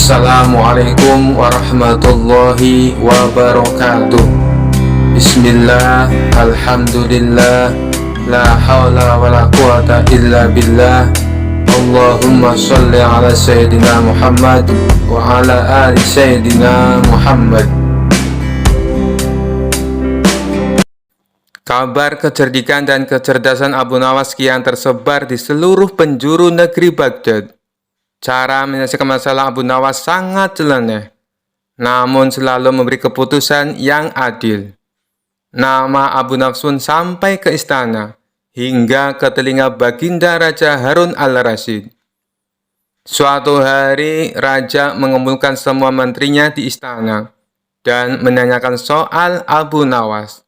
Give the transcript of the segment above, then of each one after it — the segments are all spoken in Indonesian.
Assalamualaikum warahmatullahi wabarakatuh. Bismillah, alhamdulillah, la hawla wa la quwata illa billah. Allahumma sholli ala Sayyidina Muhammad wa ala ali Sayyidina Muhammad. Kabar kecerdikan dan kecerdasan Abu Nawas kian tersebar di seluruh penjuru negeri Baghdad. Cara menyelesaikan masalah Abu Nawas sangat nyeleneh, namun selalu memberi keputusan yang adil. Nama Abu Nawas pun sampai ke istana, hingga ke telinga Baginda Raja Harun al-Rasyid. Suatu hari, Raja mengumpulkan semua menterinya di istana, dan menanyakan soal Abu Nawas.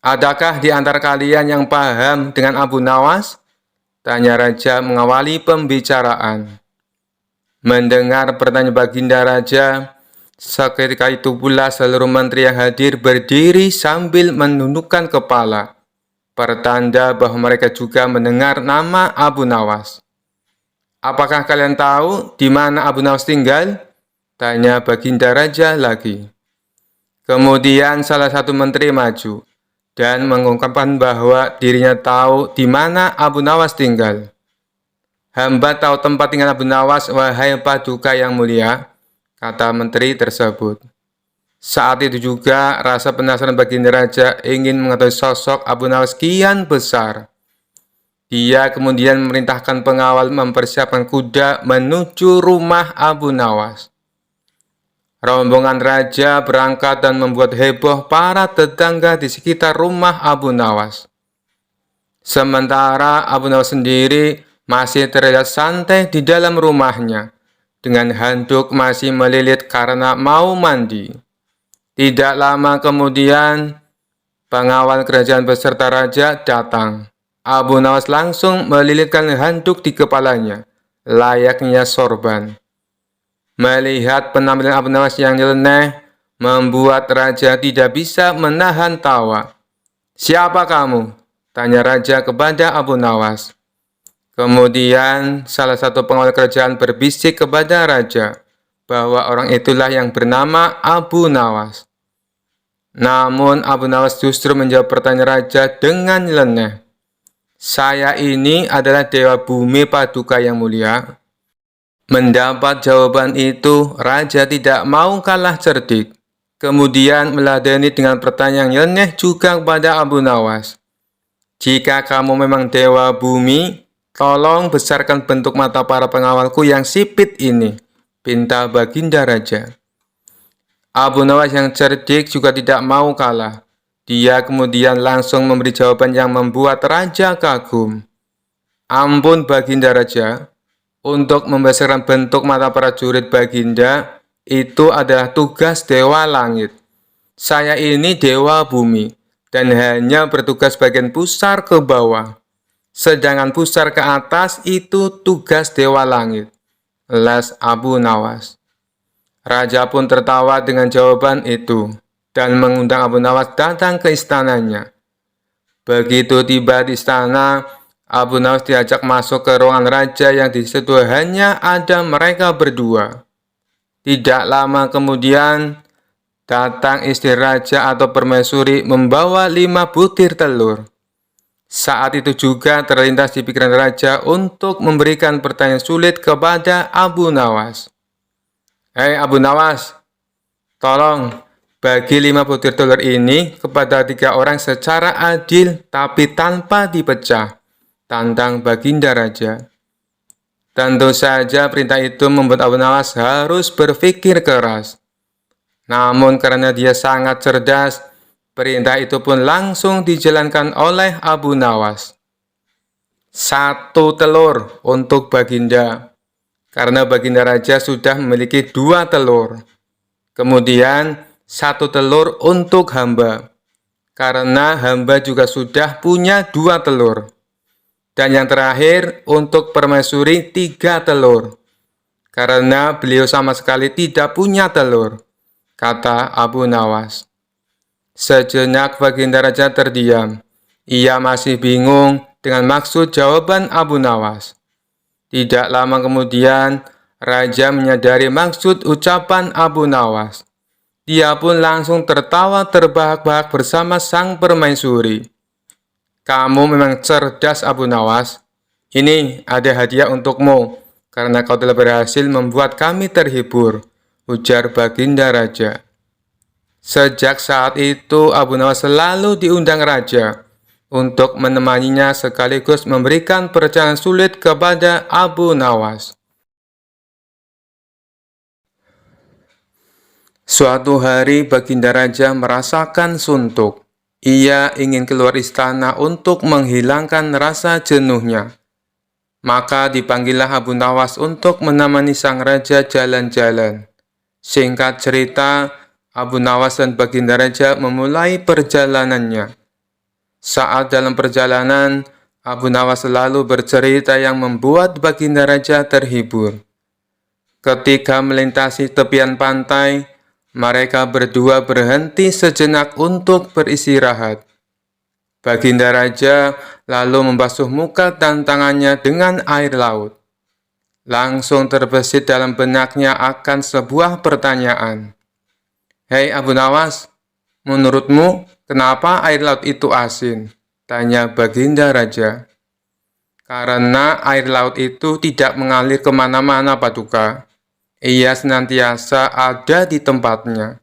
"Adakah di antara kalian yang paham dengan Abu Nawas?" tanya Raja mengawali pembicaraan. Mendengar pertanyaan Baginda Raja, seketika itu pula seluruh menteri yang hadir berdiri sambil menundukkan kepala, pertanda bahwa mereka juga mendengar nama Abu Nawas. "Apakah kalian tahu di mana Abu Nawas tinggal?" tanya Baginda Raja lagi. Kemudian salah satu menteri maju dan mengungkapkan bahwa dirinya tahu di mana Abu Nawas tinggal. "Hamba tahu tempat tinggal Abu Nawas, wahai Paduka yang mulia," kata menteri tersebut. Saat itu juga rasa penasaran Baginda Raja ingin mengetahui sosok Abu Nawas kian besar. Dia kemudian memerintahkan pengawal mempersiapkan kuda menuju rumah Abu Nawas. Rombongan Raja berangkat dan membuat heboh para tetangga di sekitar rumah Abu Nawas. Sementara Abu Nawas sendiri masih terlihat santai di dalam rumahnya, dengan handuk masih melilit karena mau mandi. Tidak lama kemudian, pengawal kerajaan beserta Raja datang. Abu Nawas langsung melilitkan handuk di kepalanya, layaknya sorban. Melihat penampilan Abu Nawas yang nyeleneh, membuat Raja tidak bisa menahan tawa. "Siapa kamu?" tanya Raja kepada Abu Nawas. Kemudian salah satu pengawal kerajaan berbisik kepada Raja bahwa orang itulah yang bernama Abu Nawas. Namun Abu Nawas justru menjawab pertanyaan Raja dengan nyeleneh. "Saya ini adalah Dewa Bumi Paduka yang mulia." Mendapat jawaban itu, Raja tidak mau kalah cerdik. Kemudian meladeni dengan pertanyaan yang nyeleneh juga kepada Abu Nawas. "Jika kamu memang Dewa Bumi, tolong besarkan bentuk mata para pengawalku yang sipit ini," pinta Baginda Raja. Abu Nawas yang cerdik juga tidak mau kalah. Dia kemudian langsung memberi jawaban yang membuat Raja kagum. "Ampun Baginda Raja, untuk membesarkan bentuk mata prajurit Baginda, itu adalah tugas Dewa Langit. Saya ini Dewa Bumi, dan hanya bertugas bagian pusar ke bawah. Sedangkan pusar ke atas itu tugas Dewa Langit," elas Abu Nawas. Raja pun tertawa dengan jawaban itu dan mengundang Abu Nawas datang ke istananya. Begitu tiba di istana, Abu Nawas diajak masuk ke ruangan Raja yang di situ hanya ada mereka berdua. Tidak lama kemudian, datang istri Raja atau permaisuri membawa 5 butir telur. Saat itu juga terlintas di pikiran Raja untuk memberikan pertanyaan sulit kepada Abu Nawas. "Hei Abu Nawas, tolong bagi 5 butir telur ini kepada 3 orang secara adil tapi tanpa dipecah," tantang Baginda Raja. Tentu saja perintah itu membuat Abu Nawas harus berpikir keras. Namun karena dia sangat cerdas, perintah itu pun langsung dijalankan oleh Abu Nawas. 1 telur untuk Baginda, karena Baginda Raja sudah memiliki 2 telur. Kemudian 1 telur untuk hamba, karena hamba juga sudah punya 2 telur. Dan yang terakhir untuk permaisuri 3 telur, karena beliau sama sekali tidak punya telur, kata Abu Nawas. Sejenak Baginda Raja terdiam. Ia masih bingung dengan maksud jawaban Abu Nawas. Tidak lama kemudian, Raja menyadari maksud ucapan Abu Nawas. Dia pun langsung tertawa terbahak-bahak bersama sang permaisuri. Kamu memang cerdas, Abu Nawas. Ini ada hadiah untukmu, karena kau telah berhasil membuat kami terhibur, ujar Baginda Raja. Sejak saat itu, Abu Nawas selalu diundang Raja untuk menemaninya sekaligus memberikan perjalanan sulit kepada Abu Nawas. Suatu hari Baginda Raja merasakan suntuk. Ia ingin keluar istana untuk menghilangkan rasa jenuhnya. Maka dipanggillah Abu Nawas untuk menemani sang raja jalan-jalan. Singkat cerita, Abu Nawas dan Baginda Raja memulai perjalanannya. Saat dalam perjalanan, Abu Nawas selalu bercerita yang membuat Baginda Raja terhibur. Ketika melintasi tepian pantai, mereka berdua berhenti sejenak untuk beristirahat. Baginda Raja lalu membasuh muka dan tangannya dengan air laut. Langsung terbesit dalam benaknya akan sebuah pertanyaan. Hei Abu Nawas, menurutmu kenapa air laut itu asin? Tanya Baginda Raja. Karena air laut itu tidak mengalir kemana-mana, Paduka. Ia senantiasa ada di tempatnya.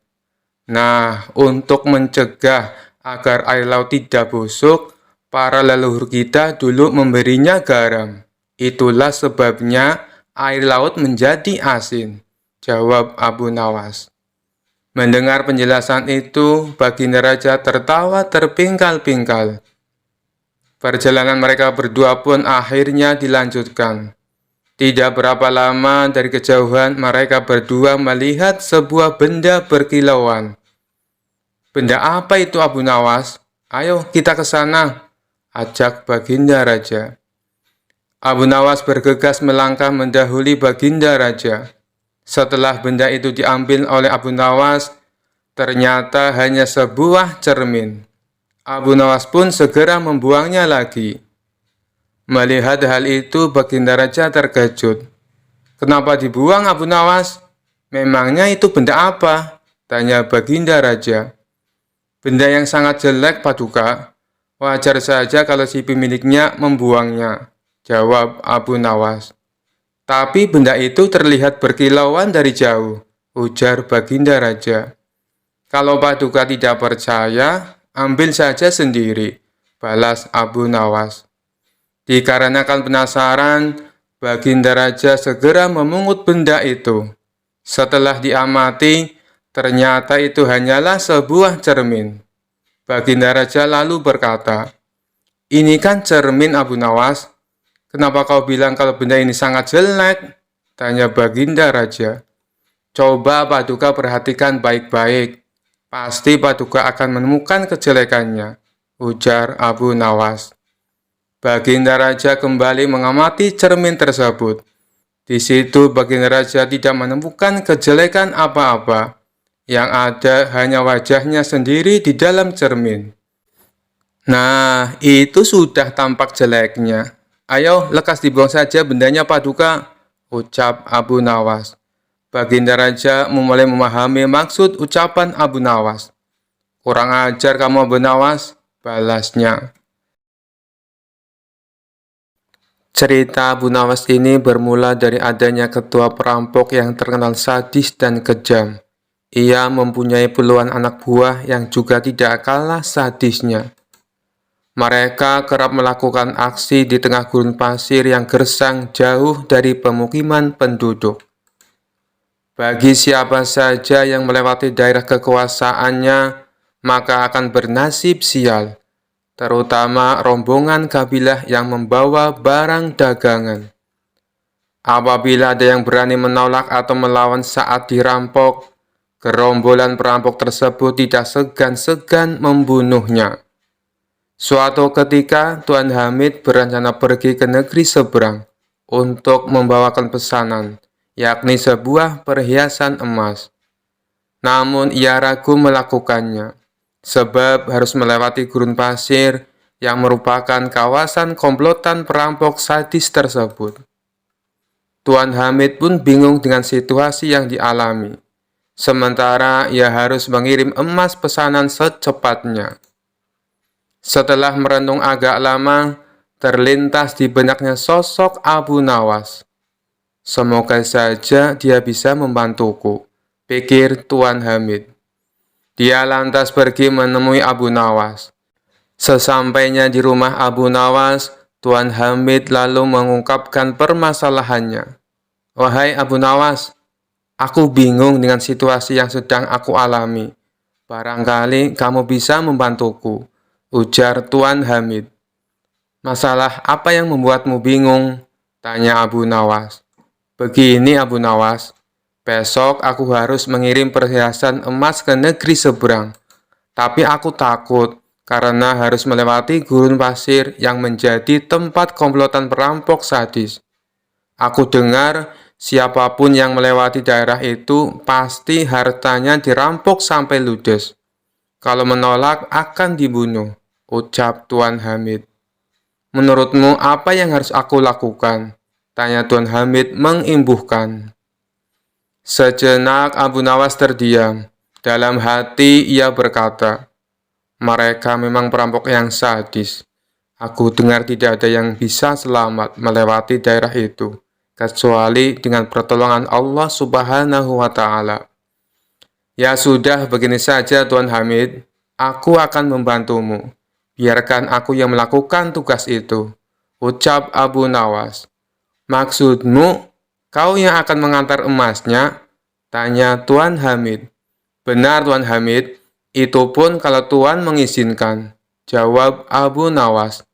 Nah, untuk mencegah agar air laut tidak busuk, para leluhur kita dulu memberinya garam. Itulah sebabnya air laut menjadi asin, jawab Abu Nawas. Mendengar penjelasan itu, Baginda Raja tertawa terpingkal-pingkal. Perjalanan mereka berdua pun akhirnya dilanjutkan. Tidak berapa lama dari kejauhan mereka berdua melihat sebuah benda berkilauan. Benda apa itu Abu Nawas? Ayo kita ke sana, ajak Baginda Raja. Abu Nawas bergegas melangkah mendahului Baginda Raja. Setelah benda itu diambil oleh Abu Nawas, ternyata hanya sebuah cermin. Abu Nawas pun segera membuangnya lagi. Melihat hal itu, Baginda Raja terkejut. Kenapa dibuang Abu Nawas? Memangnya itu benda apa? Tanya Baginda Raja. Benda yang sangat jelek, Paduka. Wajar saja kalau si pemiliknya membuangnya, jawab Abu Nawas. Tapi benda itu terlihat berkilauan dari jauh, ujar Baginda Raja. Kalau Paduka tidak percaya, ambil saja sendiri, balas Abu Nawas. Dikarenakan penasaran, Baginda Raja segera memungut benda itu. Setelah diamati, ternyata itu hanyalah sebuah cermin. Baginda Raja lalu berkata, "Ini kan cermin Abu Nawas. Kenapa kau bilang kalau benda ini sangat jelek?" Tanya Baginda Raja. "Coba Paduka perhatikan baik-baik. Pasti Paduka akan menemukan kejelekannya," ujar Abu Nawas. Baginda Raja kembali mengamati cermin tersebut. Di situ Baginda Raja tidak menemukan kejelekan apa-apa. Yang ada hanya wajahnya sendiri di dalam cermin. Nah, itu sudah tampak jeleknya. Ayo, lekas dibuang saja bendanya Paduka, ucap Abu Nawas. Baginda Raja mulai memahami maksud ucapan Abu Nawas. Kurang ajar kamu Abu Nawas, balasnya. Cerita Abu Nawas ini bermula dari adanya ketua perampok yang terkenal sadis dan kejam. Ia mempunyai puluhan anak buah yang juga tidak kalah sadisnya. Mereka kerap melakukan aksi di tengah gurun pasir yang gersang jauh dari pemukiman penduduk. Bagi siapa saja yang melewati daerah kekuasaannya, maka akan bernasib sial. Terutama rombongan kabilah yang membawa barang dagangan. Apabila ada yang berani menolak atau melawan saat dirampok, gerombolan perampok tersebut tidak segan-segan membunuhnya. Suatu ketika, Tuan Hamid berencana pergi ke negeri seberang untuk membawakan pesanan, yakni sebuah perhiasan emas. Namun ia ragu melakukannya, sebab harus melewati gurun pasir yang merupakan kawasan komplotan perampok sadis tersebut. Tuan Hamid pun bingung dengan situasi yang dialami. Sementara ia harus mengirim emas pesanan secepatnya. Setelah merenung agak lama, terlintas di benaknya sosok Abu Nawas. Semoga saja dia bisa membantuku, pikir Tuan Hamid. Dia lantas pergi menemui Abu Nawas. Sesampainya di rumah Abu Nawas, Tuan Hamid lalu mengungkapkan permasalahannya. Wahai Abu Nawas, aku bingung dengan situasi yang sedang aku alami. Barangkali kamu bisa membantuku, ujar Tuan Hamid. Masalah apa yang membuatmu bingung? Tanya Abu Nawas. Begini Abu Nawas, besok aku harus mengirim perhiasan emas ke negeri seberang. Tapi aku takut karena harus melewati gurun pasir yang menjadi tempat komplotan perampok sadis. Aku dengar siapapun yang melewati daerah itu pasti hartanya dirampok sampai ludes. Kalau menolak akan dibunuh, ucap Tuan Hamid. Menurutmu apa yang harus aku lakukan? Tanya Tuan Hamid mengimbuhkan. Sejenak Abu Nawas terdiam. Dalam hati ia berkata, mereka memang perampok yang sadis. Aku dengar tidak ada yang bisa selamat melewati daerah itu, kecuali dengan pertolongan Allah Subhanahu wa Ta'ala. Ya sudah, begini saja Tuan Hamid, aku akan membantumu. Biarkan aku yang melakukan tugas itu, ucap Abu Nawas. Maksudmu, kau yang akan mengantar emasnya? Tanya Tuan Hamid. Benar Tuan Hamid, itu pun kalau Tuan mengizinkan, jawab Abu Nawas.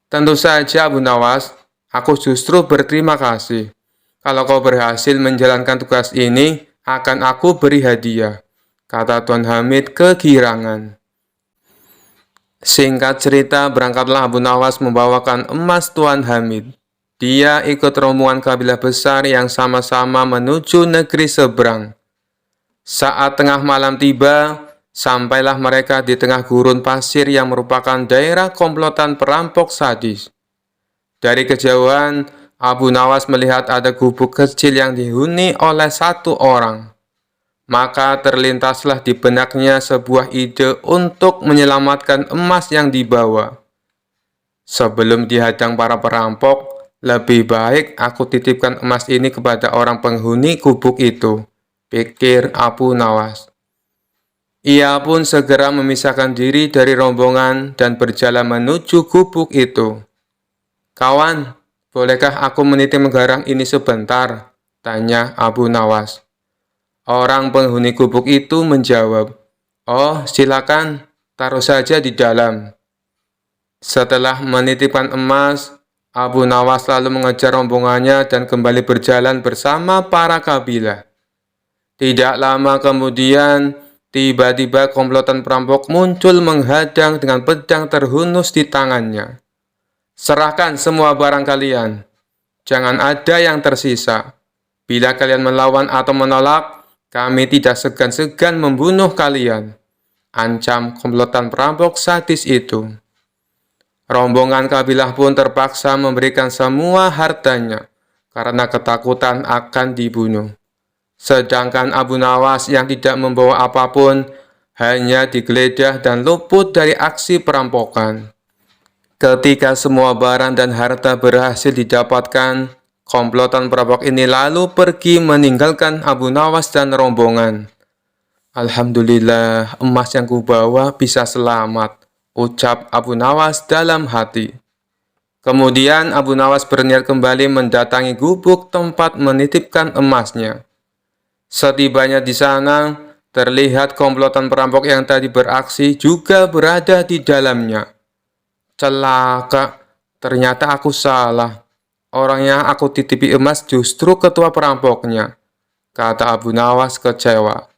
Tentu saja Abu Nawas, aku justru berterima kasih. Kalau kau berhasil menjalankan tugas ini, akan aku beri hadiah, kata Tuan Hamid kegirangan. Singkat cerita, berangkatlah Abu Nawas membawakan emas Tuan Hamid. Dia ikut rombongan kabilah besar yang sama-sama menuju negeri seberang. Saat tengah malam tiba, sampailah mereka di tengah gurun pasir yang merupakan daerah komplotan perampok sadis. Dari kejauhan, Abu Nawas melihat ada gubuk kecil yang dihuni oleh satu orang. Maka terlintaslah di benaknya sebuah ide untuk menyelamatkan emas yang dibawa. Sebelum dihadang para perampok, lebih baik aku titipkan emas ini kepada orang penghuni gubuk itu, pikir Abu Nawas. Ia pun segera memisahkan diri dari rombongan dan berjalan menuju gubuk itu. Kawan, bolehkah aku menitip garang ini sebentar? Tanya Abu Nawas. Orang penghuni gubuk itu menjawab, oh silakan, taruh saja di dalam. Setelah menitipkan emas, Abu Nawas lalu mengejar rombongannya dan kembali berjalan bersama para kabilah. Tidak lama kemudian, tiba-tiba komplotan perampok muncul menghadang dengan pedang terhunus di tangannya. Serahkan semua barang kalian. Jangan ada yang tersisa. Bila kalian melawan atau menolak, kami tidak segan-segan membunuh kalian, ancam komplotan perampok sadis itu. Rombongan kabilah pun terpaksa memberikan semua hartanya karena ketakutan akan dibunuh. Sedangkan Abu Nawas yang tidak membawa apapun hanya digeledah dan luput dari aksi perampokan. Ketika semua barang dan harta berhasil didapatkan, komplotan perampok ini lalu pergi meninggalkan Abu Nawas dan rombongan. Alhamdulillah, emas yang kubawa bisa selamat, ucap Abu Nawas dalam hati. Kemudian Abu Nawas berniat kembali mendatangi gubuk tempat menitipkan emasnya. Setibanya di sana, terlihat komplotan perampok yang tadi beraksi juga berada di dalamnya. Celaka, ternyata aku salah. Orang yang aku titipi emas justru ketua perampoknya, kata Abu Nawas kecewa.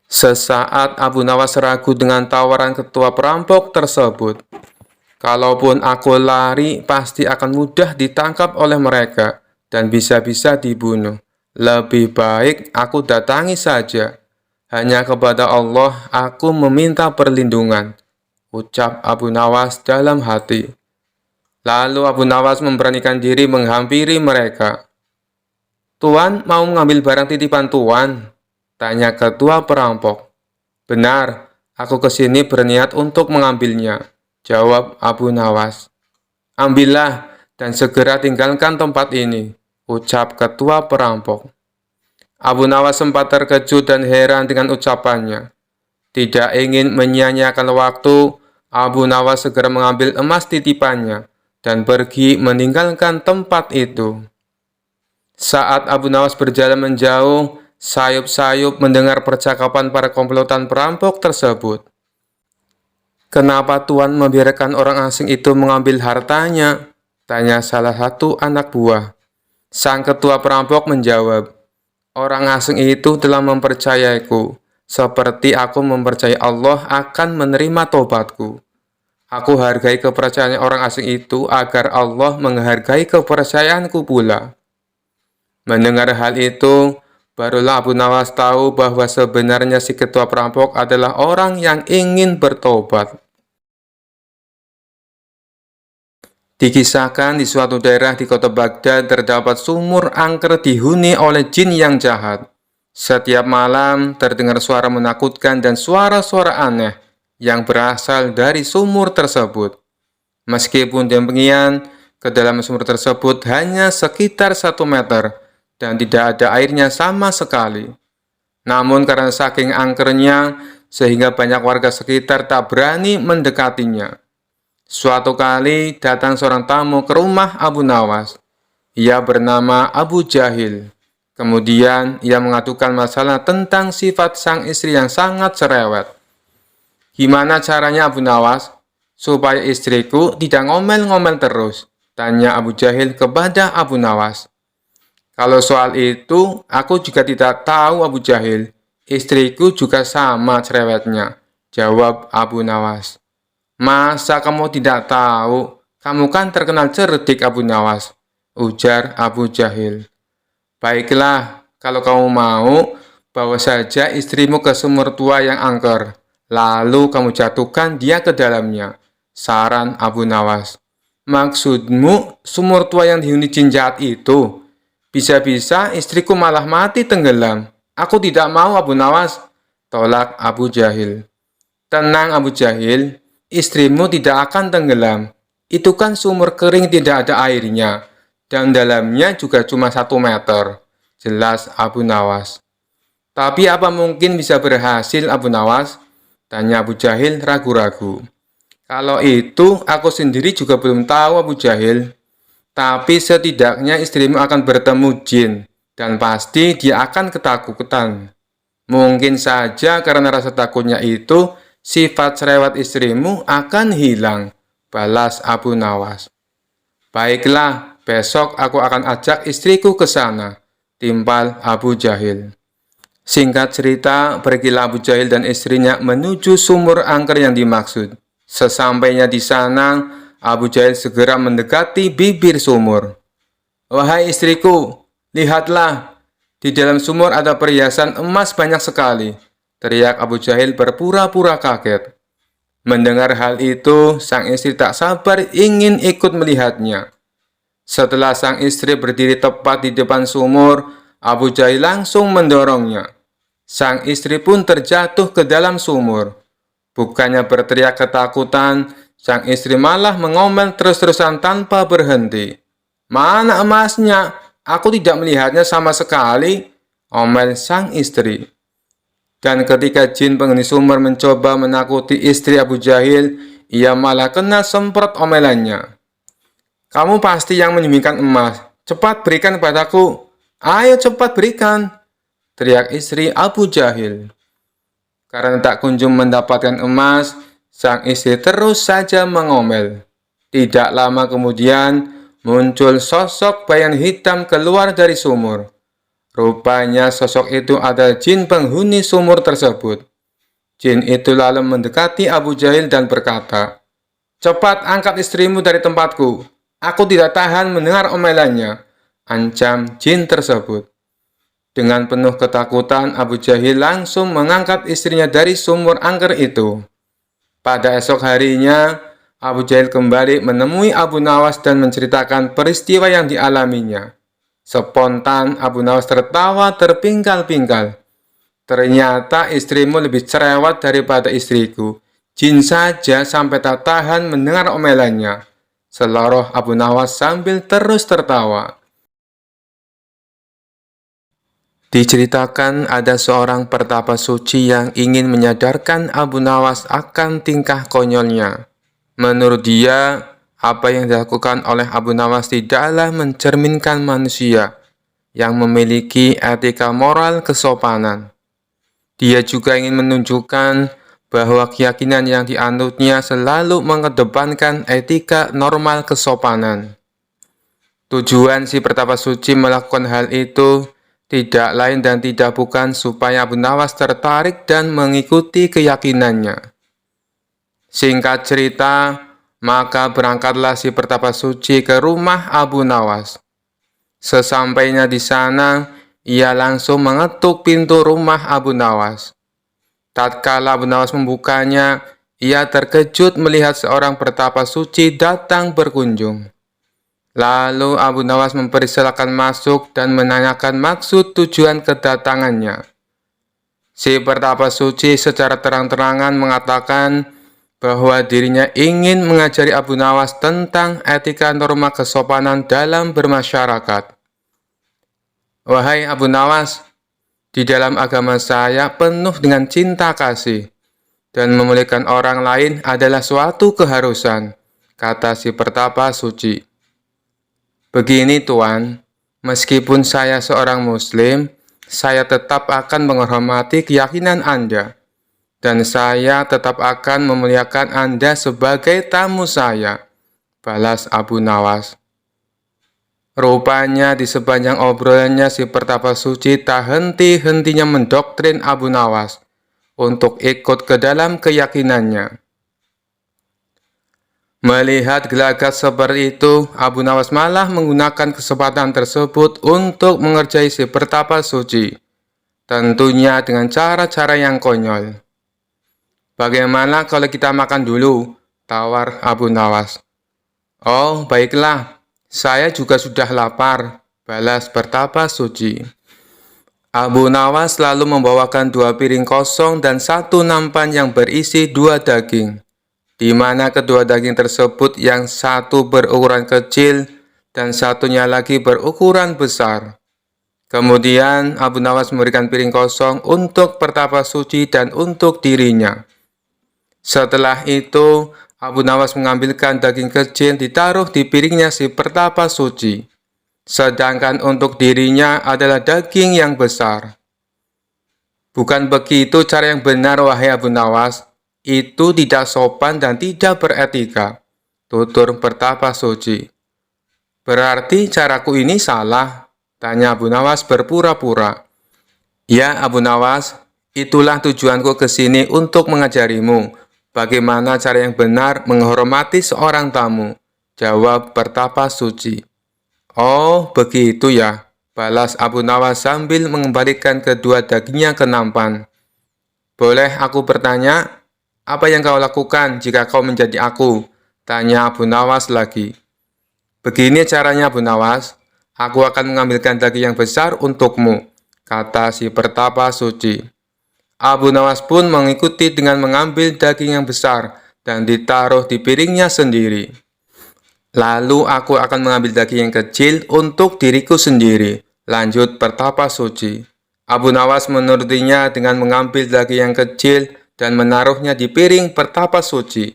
Sesaat Abu Nawas ragu dengan tawaran ketua perampok tersebut. Kalaupun aku lari, pasti akan mudah ditangkap oleh mereka dan bisa-bisa dibunuh. Lebih baik aku datangi saja. Hanya kepada Allah aku meminta perlindungan, ucap Abu Nawas dalam hati. Lalu Abu Nawas memberanikan diri menghampiri mereka. "Tuan mau mengambil barang titipan Tuan?" tanya ketua perampok. "Benar, aku kesini berniat untuk mengambilnya," jawab Abu Nawas. "Ambillah dan segera tinggalkan tempat ini," ucap ketua perampok. Abu Nawas sempat terkejut dan heran dengan ucapannya. Tidak ingin menyia-nyiakan waktu, Abu Nawas segera mengambil emas titipannya dan pergi meninggalkan tempat itu. Saat Abu Nawas berjalan menjauh, sayup-sayup mendengar percakapan para komplotan perampok tersebut. "Kenapa Tuan membiarkan orang asing itu mengambil hartanya?" tanya salah satu anak buah. Sang ketua perampok menjawab, "Orang asing itu telah mempercayaiku, seperti aku mempercayai Allah akan menerima tobatku. Aku hargai kepercayaan orang asing itu agar Allah menghargai kepercayaanku pula." Mendengar hal itu, barulah Abu Nawas tahu bahwa sebenarnya si ketua perampok adalah orang yang ingin bertobat. Dikisahkan di suatu daerah di kota Baghdad terdapat sumur angker dihuni oleh jin yang jahat. Setiap malam terdengar suara menakutkan dan suara-suara aneh yang berasal dari sumur tersebut. Meskipun demikian, ke dalam sumur tersebut hanya sekitar 1 meter dan tidak ada airnya sama sekali. Namun karena saking angkernya, sehingga banyak warga sekitar tak berani mendekatinya. Suatu kali datang seorang tamu ke rumah Abu Nawas. Ia bernama Abu Jahil. Kemudian ia mengadukan masalah tentang sifat sang istri yang sangat cerewet. "Gimana caranya Abu Nawas supaya istriku tidak ngomel-ngomel terus?" tanya Abu Jahil kepada Abu Nawas. "Kalau soal itu, aku juga tidak tahu Abu Jahil. Istriku juga sama cerewetnya," jawab Abu Nawas. "Masa kamu tidak tahu? Kamu kan terkenal cerdik Abu Nawas," ujar Abu Jahil. "Baiklah, kalau kamu mau, bawa saja istrimu ke sumur tua yang angker. Lalu kamu jatuhkan dia ke dalamnya," saran Abu Nawas. "Maksudmu sumur tua yang dihuni jin jahat itu? Bisa-bisa istriku malah mati tenggelam. Aku tidak mau Abu Nawas," tolak Abu Jahil. "Tenang Abu Jahil, istrimu tidak akan tenggelam. Itu kan sumur kering tidak ada airnya, dan dalamnya juga cuma 1 meter, jelas Abu Nawas. "Tapi apa mungkin bisa berhasil Abu Nawas?" tanya Abu Jahil ragu-ragu. "Kalau itu aku sendiri juga belum tahu Abu Jahil. Tapi setidaknya istrimu akan bertemu jin, dan pasti dia akan ketakutan. Mungkin saja karena rasa takutnya itu, sifat cerewet istrimu akan hilang," balas Abu Nawas. "Baiklah, besok aku akan ajak istriku ke sana," timpal Abu Jahil. Singkat cerita, pergilah Abu Jahil dan istrinya menuju sumur angker yang dimaksud. Sesampainya di sana, Abu Jahil segera mendekati bibir sumur. "Wahai istriku, lihatlah, di dalam sumur ada perhiasan emas banyak sekali," teriak Abu Jahil berpura-pura kaget. Mendengar hal itu, sang istri tak sabar ingin ikut melihatnya. Setelah sang istri berdiri tepat di depan sumur, Abu Jahil langsung mendorongnya. Sang istri pun terjatuh ke dalam sumur. Bukannya berteriak ketakutan, sang istri malah mengomel terus-terusan tanpa berhenti. "Mana emasnya? Aku tidak melihatnya sama sekali," omel sang istri. Dan ketika jin penghuni sumur mencoba menakuti istri Abu Jahil, ia malah kena semprot omelannya. "Kamu pasti yang menyembunyikan emas. Cepat berikan padaku. Ayo cepat berikan," teriak istri Abu Jahil. Karena tak kunjung mendapatkan emas, sang istri terus saja mengomel. Tidak lama kemudian, muncul sosok bayangan hitam keluar dari sumur. Rupanya sosok itu adalah jin penghuni sumur tersebut. Jin itu lalu mendekati Abu Jahil dan berkata, "Cepat angkat istrimu dari tempatku. Aku tidak tahan mendengar omelannya," ancam jin tersebut. Dengan penuh ketakutan, Abu Jahil langsung mengangkat istrinya dari sumur angker itu. Pada esok harinya, Abu Jahil kembali menemui Abu Nawas dan menceritakan peristiwa yang dialaminya. Spontan Abu Nawas tertawa terpingkal-pingkal. Ternyata istrimu lebih cerewet daripada istriku. Jin saja sampai tak tahan mendengar omelannya. Seloroh Abu Nawas sambil terus tertawa. Diceritakan ada seorang pertapa suci yang ingin menyadarkan Abu Nawas akan tingkah konyolnya. Menurut dia, apa yang dilakukan oleh Abu Nawas tidaklah mencerminkan manusia yang memiliki etika moral kesopanan. Dia juga ingin menunjukkan bahwa keyakinan yang dianutnya selalu mengedepankan etika normal kesopanan. Tujuan si pertapa suci melakukan hal itu tidak lain dan tidak bukan supaya Abu Nawas tertarik dan mengikuti keyakinannya. Singkat cerita, maka berangkatlah si pertapa suci ke rumah Abu Nawas. Sesampainya di sana, ia langsung mengetuk pintu rumah Abu Nawas. Tatkala Abu Nawas membukanya, ia terkejut melihat seorang pertapa suci datang berkunjung. Lalu Abu Nawas mempersilakan masuk dan menanyakan maksud tujuan kedatangannya. Si pertapa suci secara terang-terangan mengatakan bahwa dirinya ingin mengajari Abu Nawas tentang etika norma kesopanan dalam bermasyarakat. Wahai Abu Nawas, di dalam agama saya penuh dengan cinta kasih, dan memuliakan orang lain adalah suatu keharusan, kata si pertapa suci. Begini Tuan, meskipun saya seorang Muslim, saya tetap akan menghormati keyakinan Anda, dan saya tetap akan memuliakan Anda sebagai tamu saya, balas Abu Nawas. Rupanya di sepanjang obrolannya si pertapa suci tak henti-hentinya mendoktrin Abu Nawas untuk ikut ke dalam keyakinannya. Melihat gelagat seperti itu, Abu Nawas malah menggunakan kesempatan tersebut untuk mengerjai si pertapa suci. Tentunya dengan cara-cara yang konyol. Bagaimana kalau kita makan dulu? Tawar Abu Nawas. Oh, baiklah. Saya juga sudah lapar, balas pertapa suci. Abu Nawas lalu membawakan 2 piring kosong dan 1 nampan yang berisi 2 daging. Di mana kedua daging tersebut yang satu berukuran kecil dan satunya lagi berukuran besar. Kemudian Abu Nawas memberikan piring kosong untuk pertapa suci dan untuk dirinya. Setelah itu, Abu Nawas mengambilkan daging kecil ditaruh di piringnya si pertapa suci. Sedangkan untuk dirinya adalah daging yang besar. Bukan begitu cara yang benar, wahai Abu Nawas. Itu tidak sopan dan tidak beretika, tutur pertapa suci. Berarti caraku ini salah, tanya Abu Nawas berpura-pura. Ya Abu Nawas, itulah tujuanku ke sini untuk mengajarimu bagaimana cara yang benar menghormati seorang tamu, jawab pertapa suci. Oh, begitu ya, balas Abu Nawas sambil mengembalikan kedua dagingnya ke nampan. Boleh aku bertanya? Apa yang kau lakukan jika kau menjadi aku? Tanya Abu Nawas lagi. Begini caranya Abu Nawas, aku akan mengambilkan daging yang besar untukmu, kata si pertapa suci. Abu Nawas pun mengikuti dengan mengambil daging yang besar dan ditaruh di piringnya sendiri. Lalu aku akan mengambil daging yang kecil untuk diriku sendiri, lanjut pertapa suci. Abu Nawas menurutinya dengan mengambil daging yang kecil dan menaruhnya di piring pertapa suci.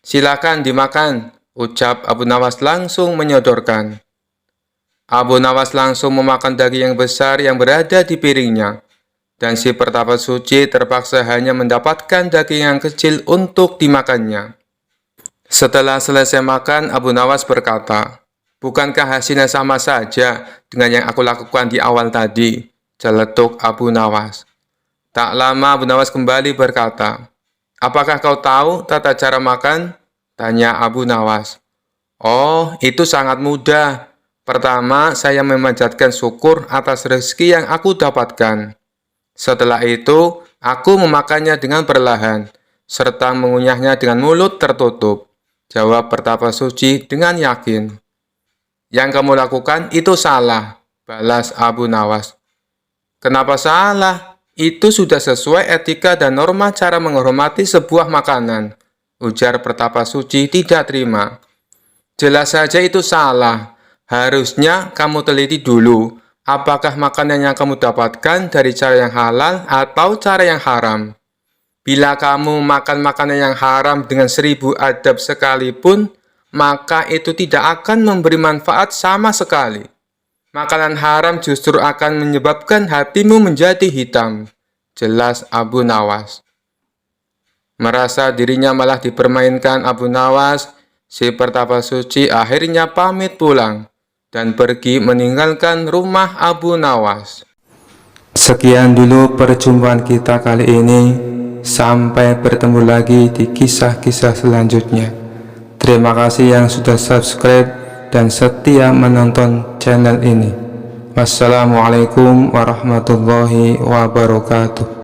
Silakan dimakan, ucap Abu Nawas langsung menyodorkan. Abu Nawas langsung memakan daging yang besar yang berada di piringnya, dan si pertapa suci terpaksa hanya mendapatkan daging yang kecil untuk dimakannya. Setelah selesai makan, Abu Nawas berkata, bukankah hasilnya sama saja dengan yang aku lakukan di awal tadi? Celetuk Abu Nawas. Tak lama Abu Nawas kembali berkata, apakah kau tahu tata cara makan? Tanya Abu Nawas. Oh, itu sangat mudah. Pertama, saya memanjatkan syukur atas rezeki yang aku dapatkan. Setelah itu, aku memakannya dengan perlahan, serta mengunyahnya dengan mulut tertutup. Jawab pertapa suci dengan yakin. Yang kamu lakukan itu salah. balas Abu Nawas. Kenapa salah? Itu sudah sesuai etika dan norma cara menghormati sebuah makanan, ujar Pertapasuci tidak terima. Jelas saja itu salah. Harusnya kamu teliti dulu, apakah makanan yang kamu dapatkan dari cara yang halal atau cara yang haram. Bila kamu makan makanan yang haram dengan 1000 adab sekalipun, maka itu tidak akan memberi manfaat sama sekali. Makanan haram justru akan menyebabkan hatimu menjadi hitam, jelas Abu Nawas. Merasa dirinya malah dipermainkan Abu Nawas, si Pertapasuci akhirnya pamit pulang dan pergi meninggalkan rumah Abu Nawas. Sekian dulu perjumpaan kita kali ini. Sampai bertemu lagi di kisah-kisah selanjutnya. Terima kasih yang sudah subscribe dan setia menonton channel ini. Wassalamualaikum warahmatullahi wabarakatuh.